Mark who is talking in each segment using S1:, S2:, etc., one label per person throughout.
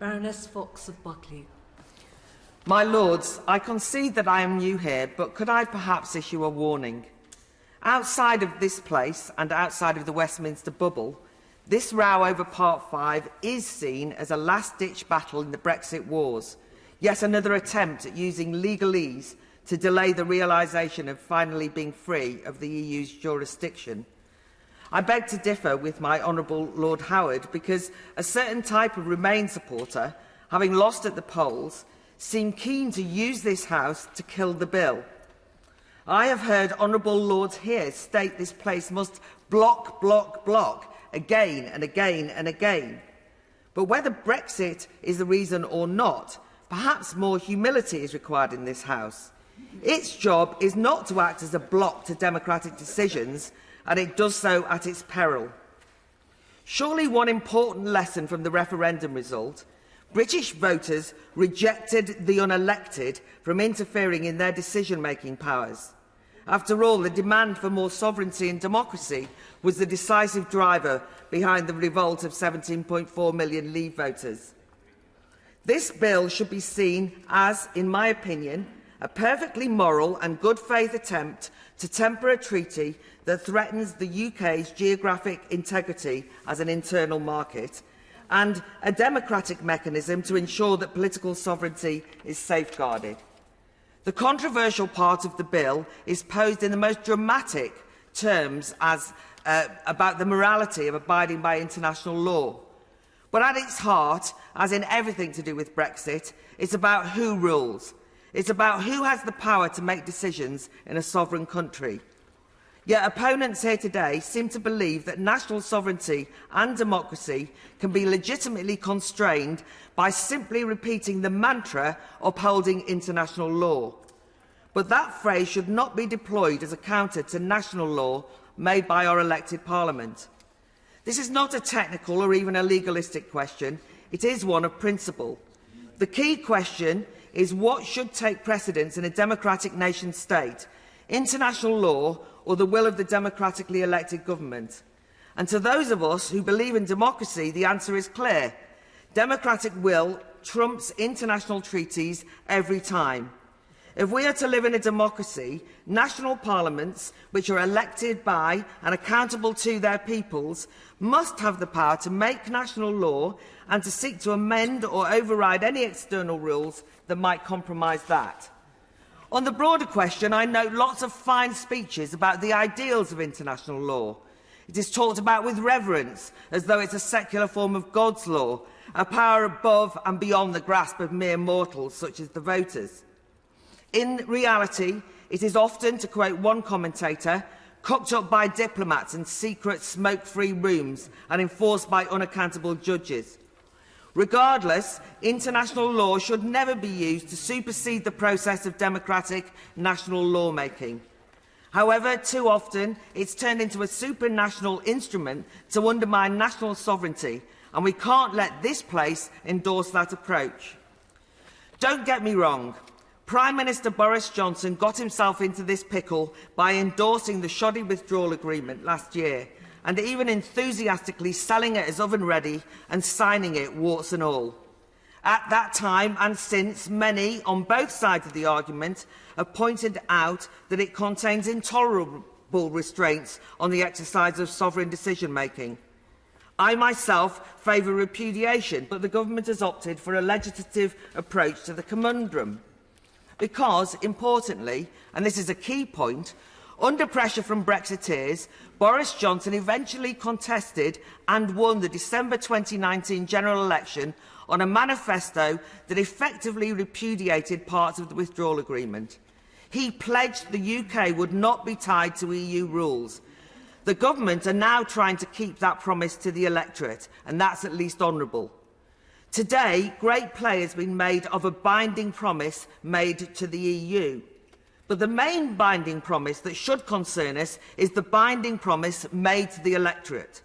S1: Baroness Fox of Buckley.
S2: My Lords, I concede that I am new here, but could I perhaps issue a warning? Outside of this place and outside of the Westminster bubble, this row over Part 5 is seen as a last-ditch battle in the Brexit wars, yet another attempt at using legalese to delay the realisation of finally being free of the EU's jurisdiction. I beg to differ with my Honourable Lord Howard because a certain type of Remain supporter, having lost at the polls, seem keen to use this House to kill the bill. I have heard Honourable Lords here state this place must block, block, block again and again and again. But whether Brexit is the reason or not, perhaps more humility is required in this House. Its job is not to act as a block to democratic decisions, and it does so at its peril. Surely one important lesson from the referendum result: British voters rejected the unelected from interfering in their decision-making powers. After all, the demand for more sovereignty and democracy was the decisive driver behind the revolt of 17.4 million Leave voters. This bill should be seen as, in my opinion, a perfectly moral and good-faith attempt to temper a treaty that threatens the UK's geographic integrity as an internal market, and a democratic mechanism to ensure that political sovereignty is safeguarded. The controversial part of the bill is posed in the most dramatic terms as about the morality of abiding by international law. But at its heart, as in everything to do with Brexit, it's about who rules. It's about who has the power to make decisions in a sovereign country. Yet opponents here today seem to believe that national sovereignty and democracy can be legitimately constrained by simply repeating the mantra upholding international law. But that phrase should not be deployed as a counter to national law made by our elected parliament. This is not a technical or even a legalistic question. It is one of principle. The key question is what should take precedence in a democratic nation-state: international law or the will of the democratically elected government? And to those of us who believe in democracy, the answer is clear. Democratic will trumps international treaties every time. If we are to live in a democracy, national parliaments, which are elected by and accountable to their peoples, must have the power to make national law and to seek to amend or override any external rules that might compromise that. On the broader question, I note lots of fine speeches about the ideals of international law. It is talked about with reverence, as though it's a secular form of God's law, a power above and beyond the grasp of mere mortals such as the voters. In reality, it is often, to quote one commentator, cooked up by diplomats in secret smoke-free rooms and enforced by unaccountable judges. Regardless, international law should never be used to supersede the process of democratic national lawmaking. However, too often, it's turned into a supranational instrument to undermine national sovereignty, and we can't let this place endorse that approach. Don't get me wrong. Prime Minister Boris Johnson got himself into this pickle by endorsing the shoddy withdrawal agreement last year, and even enthusiastically selling it as oven-ready and signing it, warts and all. At that time and since, many on both sides of the argument have pointed out that it contains intolerable restraints on the exercise of sovereign decision-making. I myself favour repudiation, but the government has opted for a legislative approach to the conundrum. Because, importantly, and this is a key point, under pressure from Brexiteers, Boris Johnson eventually contested and won the December 2019 general election on a manifesto that effectively repudiated parts of the withdrawal agreement. He pledged the UK would not be tied to EU rules. The government are now trying to keep that promise to the electorate, and that's at least honourable. Today, great play has been made of a binding promise made to the EU. But the main binding promise that should concern us is the binding promise made to the electorate.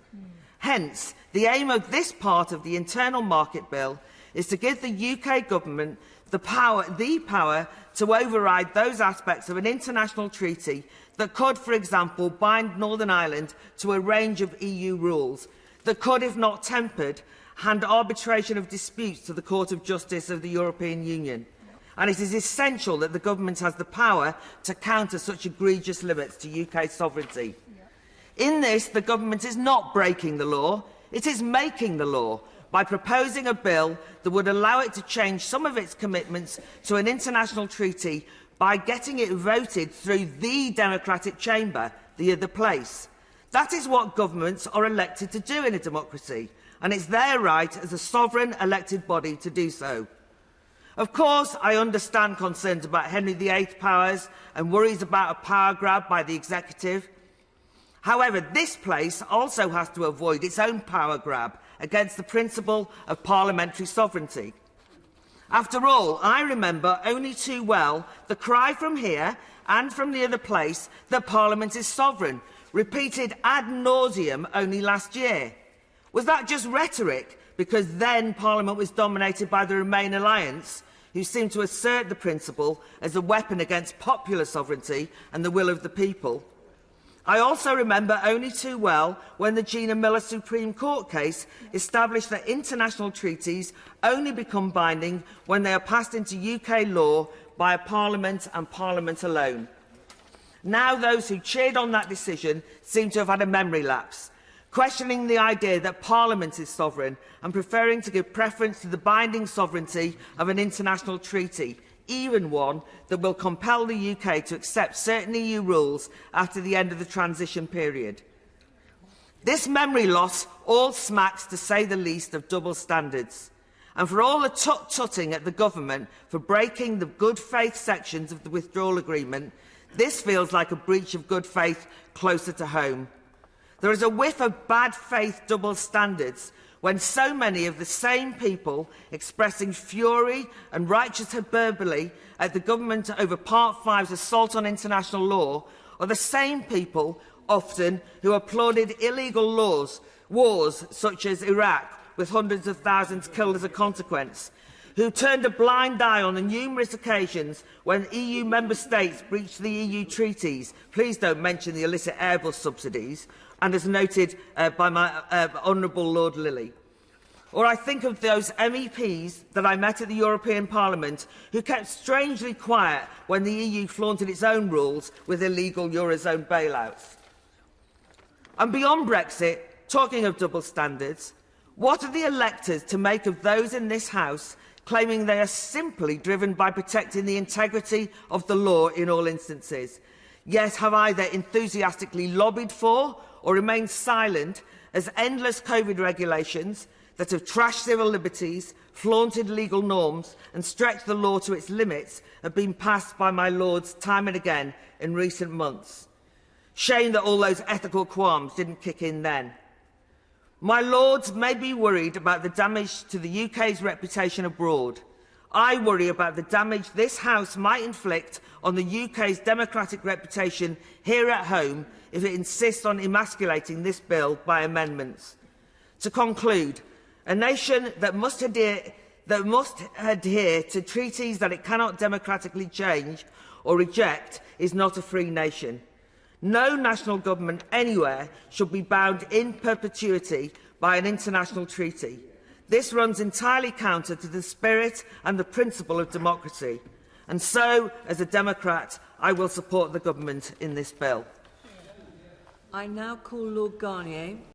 S2: Hence, the aim of this part of the Internal Market Bill is to give the UK government the power to override those aspects of an international treaty that could, for example, bind Northern Ireland to a range of EU rules, that could, if not tempered, hand arbitration of disputes to the Court of Justice of the European Union. And it is essential that the government has the power to counter such egregious limits to UK sovereignty. In this, the government is not breaking the law, it is making the law by proposing a bill that would allow it to change some of its commitments to an international treaty by getting it voted through the democratic chamber, the other place. That is what governments are elected to do in a democracy, and it's their right as a sovereign elected body to do so. Of course, I understand concerns about Henry VIII powers and worries about a power grab by the executive. However, this place also has to avoid its own power grab against the principle of parliamentary sovereignty. After all, I remember only too well the cry from here and from the other place that Parliament is sovereign, repeated ad nauseum only last year. Was that just rhetoric, because then Parliament was dominated by the Remain alliance, who seemed to assert the principle as a weapon against popular sovereignty and the will of the people? I also remember only too well when the Gina Miller Supreme Court case established that international treaties only become binding when they are passed into UK law by a Parliament and Parliament alone. Now those who cheered on that decision seem to have had a memory lapse, questioning the idea that Parliament is sovereign and preferring to give preference to the binding sovereignty of an international treaty, even one that will compel the UK to accept certain EU rules after the end of the transition period. This memory loss all smacks, to say the least, of double standards. And for all the tut-tutting at the government for breaking the good faith sections of the withdrawal agreement, this feels like a breach of good faith closer to home. There is a whiff of bad faith double standards when so many of the same people expressing fury and righteous hyperbole at the government over Part 5's assault on international law are the same people often who applauded illegal wars such as Iraq, with hundreds of thousands killed as a consequence, who turned a blind eye on the numerous occasions when EU member states breached the EU treaties. Please don't mention the illicit Airbus subsidies, and as noted by my Honourable Lord Lilly. Or I think of those MEPs that I met at the European Parliament who kept strangely quiet when the EU flaunted its own rules with illegal Eurozone bailouts. And beyond Brexit, talking of double standards, what are the electors to make of those in this House claiming they are simply driven by protecting the integrity of the law in all instances, yet have either enthusiastically lobbied for or remained silent as endless COVID regulations that have trashed civil liberties, flaunted legal norms and stretched the law to its limits have been passed by my lords time and again in recent months? Shame that all those ethical qualms didn't kick in then. My lords may be worried about the damage to the UK's reputation abroad. I worry about the damage this House might inflict on the UK's democratic reputation here at home if it insists on emasculating this bill by amendments. To conclude, a nation that must adhere to treaties that it cannot democratically change or reject is not a free nation. No national government anywhere should be bound in perpetuity by an international treaty. This runs entirely counter to the spirit and the principle of democracy. And so, as a Democrat, I will support the government in this bill.
S1: I now call Lord Garnier.